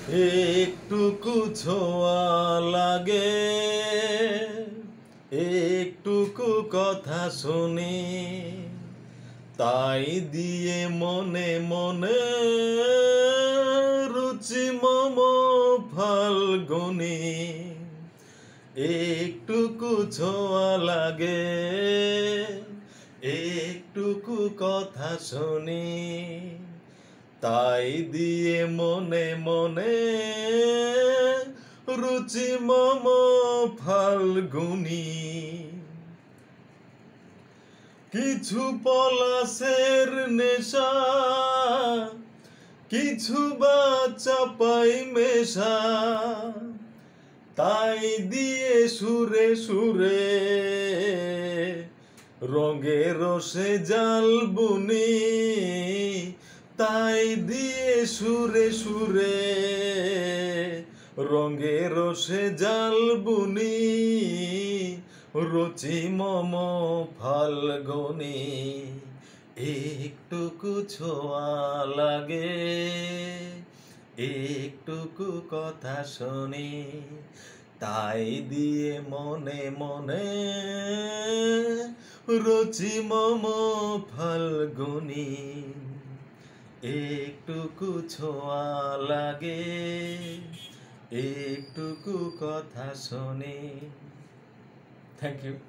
একটুকু ছোঁয়া লাগে, একটুকু কথা শুনি, তাই দিয়ে মনে মনে রুচি মম ফাল্গুনি। একটুকু ছোঁয়া লাগে, একটুকু কথা শুনি, তাই দিয়ে মনে মনে রুচি মম ফাল্গুনি। কিছু পলাশের নেশা, কিছু বা চাপাই মেশা, তাই দিয়ে সুরে সুরে রঙে রসে জাল বুনি, তাই দিয়ে সুরে সুরে রঙে রসে জাল বুনি, রুচি মম ফাল্গুনি। একটুকু ছোঁয়া লাগে, একটুকু কথা শুনি, তাই দিয়ে মনে মনে রুচি মম ফাল্গুনি। একটুকু ছোঁয়া লাগে, একটুকু কথা শুনি। Thank you.